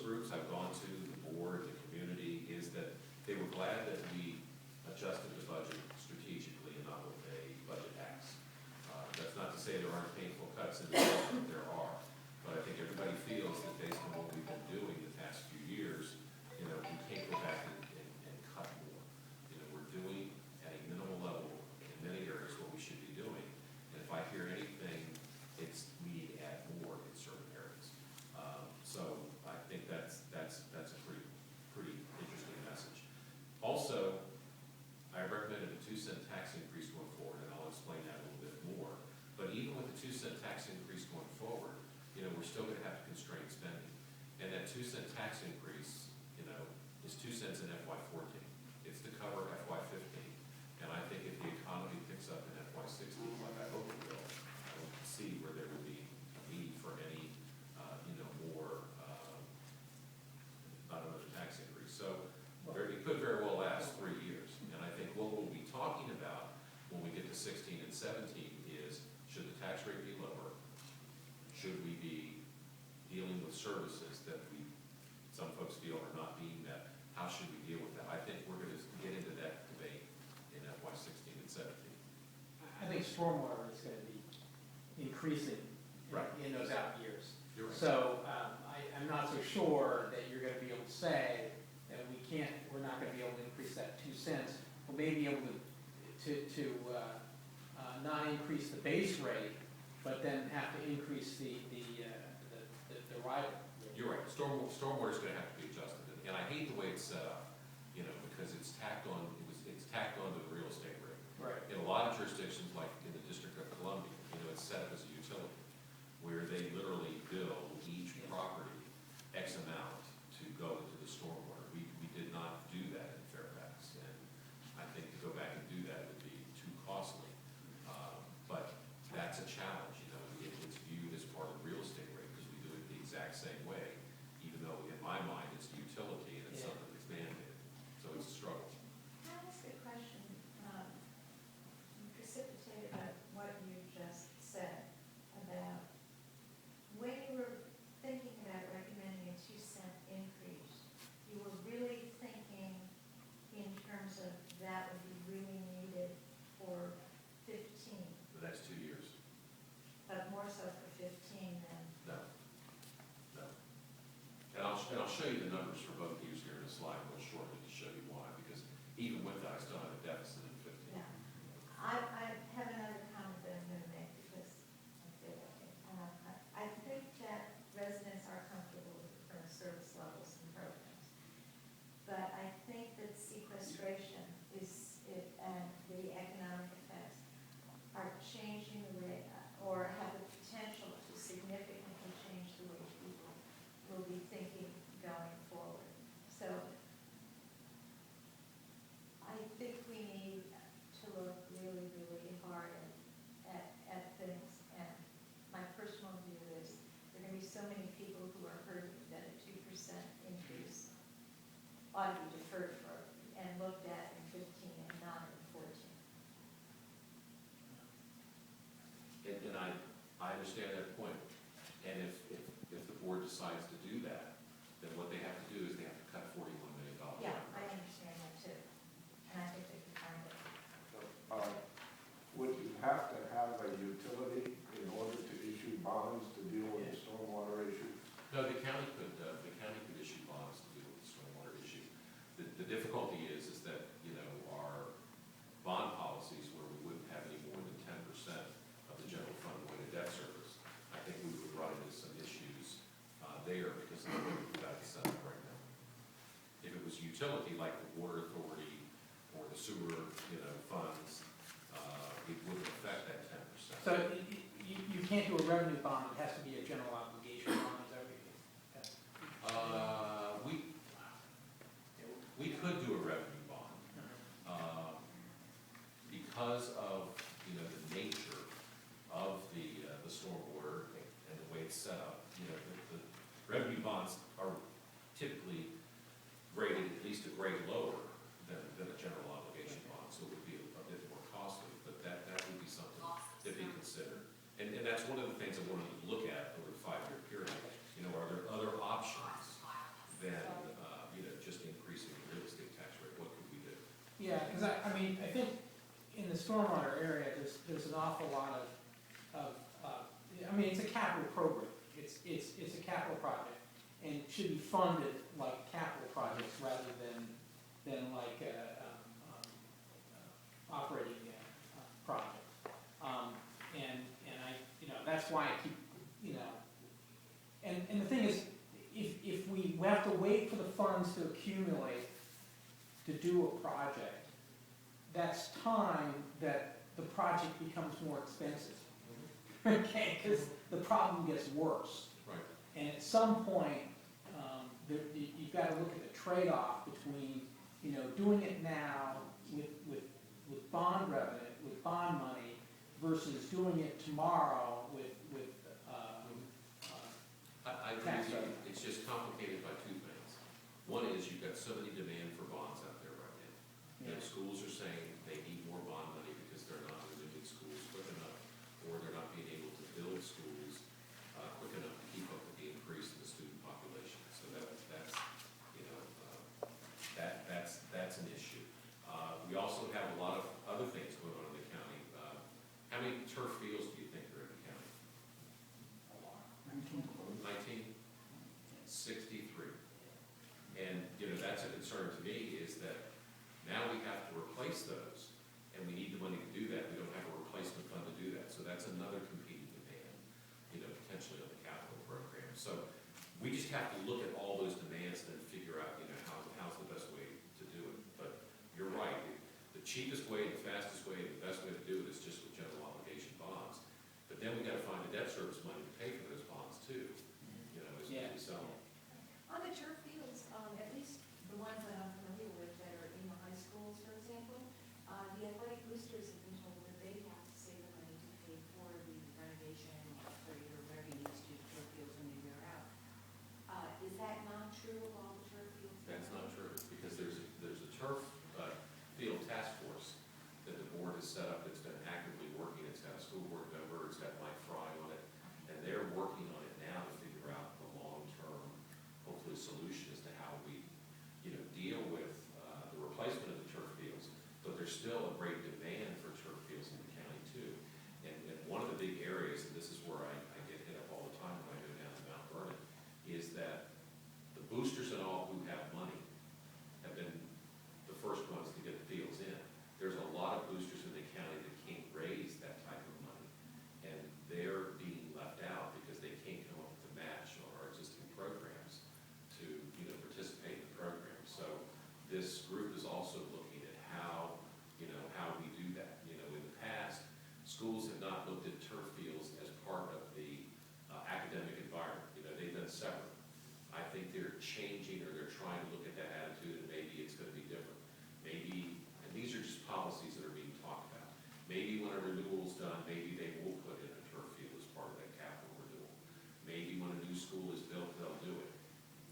groups, I've gone to the board, the community, is that they were glad that we adjusted the budget strategically and not with a budget axe. That's not to say there aren't painful cuts in the budget, there are. But I think everybody feels that based on what we've been doing the past few years, you know, we can't go back and cut more. You know, we're doing at a minimal level in many areas what we should be doing. And if I hear anything, it's we need to add more in certain areas. So I think that's a pretty interesting message. Also, I recommended a 2-cent tax increase going forward, and I'll explain that a little bit more. But even with the 2-cent tax increase going forward, you know, we're still going to have to constrain spending. And that 2-cent tax increase, you know, is 2 cents in FY14. It's to cover FY15. And I think if the economy picks up in FY16, like I hope it will, I don't see where there would be a need for any, you know, more, not another tax increase. So it could very well last 3 years. And I think what we'll be talking about when we get to 16 and 17 is, should the tax rate be lower? Should we be dealing with services that some folks feel are not being met? How should we deal with that? I think we're going to get into that debate in FY16 and 17. I think stormwater is going to be increasing in those out years. You're right. So I'm not so sure that you're going to be able to say that we're not going to be able to increase that 2 cents. We may be able to not increase the base rate, but then have to increase the rider. You're right. Stormwater is going to have to be adjusted, and I hate the way it's set up, you know, because it's tacked on. It's tacked on to the real estate rate. Right. In a lot of jurisdictions, like in the District of Columbia, you know, it's set up as a utility, where they literally bill each property X amount to go into the stormwater. We did not do that in Fairfax, and I think to go back and do that would be too costly. But that's a challenge, you know. It's viewed as part of the real estate rate because we do it the exact same way, even though in my mind it's a utility and it's something that's mandated. So it's a struggle. Can I ask a question precipitated by what you just said about when you were thinking about recommending a 2-cent increase, you were really thinking in terms of that would be really needed for 15, The next 2 years. but more so for 15 than. No. And I'll show you the numbers for both years here in a slide real shortly to show you why, because even with that, I still have a deficit in 15. Yeah. I have another comment that I'm going to make because I feel like it. I think that residents are comfortable with the current service levels and programs. But I think that sequestration and the economic effects are changing the way, or have the potential to significantly change the way people will be thinking going forward. So I think we need to look really, really hard at things. And my personal view is there are going to be so many people who are hurting that a 2% increase ought to be deferred for and looked at in 15 and not in 14. And I understand that point. And if the board decides to do that, then what they have to do is they have to cut $41 million. Yeah, I understand that too. And I think they can find it. Would you have to have a utility in order to issue bonds to deal with the stormwater issue? No, the county could issue bonds to deal with the stormwater issue. The difficulty is that, you know, our bond policies where we wouldn't have any more than 10% of the general fund going to debt service, I think we would run into some issues there because of the way we've got it set up right now. If it was utility like the water authority or the sewer, you know, funds, it wouldn't affect that 10%. So you can't do a revenue bond, it has to be a general obligation bond, is that what you mean? We could do a revenue bond because of, you know, the nature of the stormwater and the way it's set up. You know, the revenue bonds are typically graded at least a grade lower than a general obligation bond, so it would be a bit more costly, but that would be something to be considered. And that's one of the things I wanted to look at over the 5-year period. You know, are there other options mean, I think in the stormwater area, there's an awful lot I mean, it's a capital program. It's a capital project, and it should be funded like capital projects rather than like operating projects. And I, that's why I keep, and the thing is, if we have to wait for the funds to accumulate to do a project, that's time that the project becomes more expensive. Okay, because the problem gets worse. Right. And at some point, you've got to look at the trade-off between, doing it now with bond revenue, with bond money, versus doing it tomorrow with I agree with you. It's just complicated by two things. One is you've got so many demand for bonds out there right now. And schools are saying they need more bond money because they're not renewing schools quick enough, or they're not being able to build schools quick enough to keep up with the increase in the student population. So that's an issue. We also have a lot of other things going on in the county. How many turf fields do you think are in the county? 19? 63. And, that's a concern to me, is that now we have to replace those, and we need the money to do that. We don't have a replacement fund to do that. So that's another competing demand, potentially on the capital program. So we just have to look at all those demands and then figure out, how's the best way to do it. But you're right. The cheapest way, the fastest way, the best way to do it is just with general obligation bonds. But then we got to find the debt service money to pay for those bonds too, as we sell them. On the turf fields, at least the ones that I'm familiar with that are in the high schools, for example, the athletic boosters have been told that they have to save the money to pay for the renovation, upgrade, or whatever you need to do to turf fields when they wear out. Is that not true of all the turf fields? That's not true, because there's a turf field task force that the board has set up that's been actively working. It's got a school board member, it's got Mike Fry on it, and they're working on it now to figure out the long-term, hopefully, solution as to how we, deal with the replacement of the turf fields. But there's still a great demand for turf fields in the county too. And one of the big areas, and this is where I get hit up all the time when I go down to Mount Vernon, is that the boosters and all who have money have been the first ones to get the fields in. There's a lot of boosters in the county that can't raise that type of money, and they're being left out because they can't come up with a match on our existing programs to, participate in the program. So this group is also looking at how we do that. In the past, schools have not looked at turf fields as part of the academic environment. They've been separate. I think they're changing, or they're trying to look at that attitude, and maybe it's going to be different. Maybe, and these are just policies that are being talked about. Maybe when a renewal's done, maybe they will put in a turf field as part of that capital renewal. Maybe when a new school is built, they'll do it.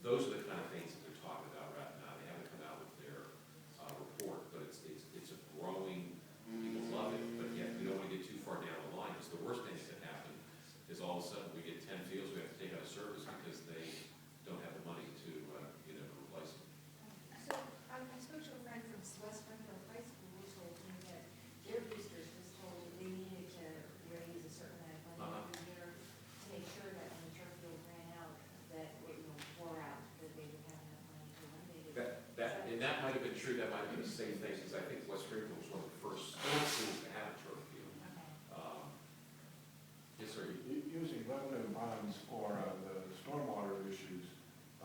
Those are the kind of things that they're talking about right now. They haven't come out with their report, but it's a growing, people love it, but yet we don't want to get too far down the line, because the worst thing that can happen is all of a sudden we get 10 fields we have to take out of service because they don't have the money to, replace them. So I spoke to a friend from West Springfield High School who told me that their boosters was told that they needed to raise a certain amount of money every year to make sure that when the turf field ran out, that it wore out, that they would have enough money to eliminate it. And that might have been true. That might have been the same thing, because I think West Springfield was one of the first schools to have a turf field. Yes, sir. Using revenue bonds for the stormwater issues,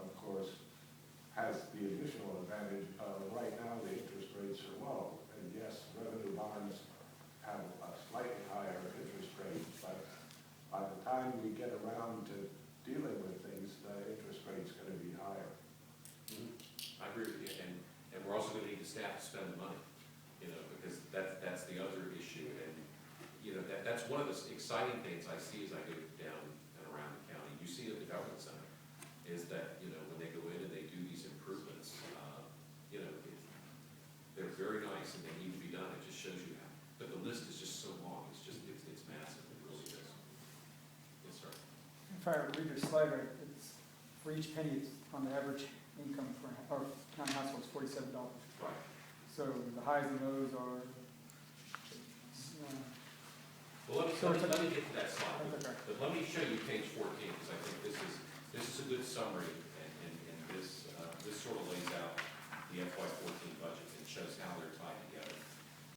of course, has the additional advantage of right now the interest rates are low. And yes, revenue bonds have a slightly higher interest rate, but by the time we get around to dealing with things, the interest rate's going to be higher. I agree with you, and we're also going to need the staff to spend the money, because that's the other issue. And that's one of the exciting things I see as I go down and around the county. You see at the government center is that when they go in and they do these improvements, they're very nice and they need to be done. It just shows you how. But the list is just so long. It's massive. It really is. Yes, sir. If I read your slide right, it's for each penny, it's on the average income for our county household is $47. Right. so the highs and lows are, Well, let me get to that slide, that's okay. but let me show you page 14, because I think this is a good summary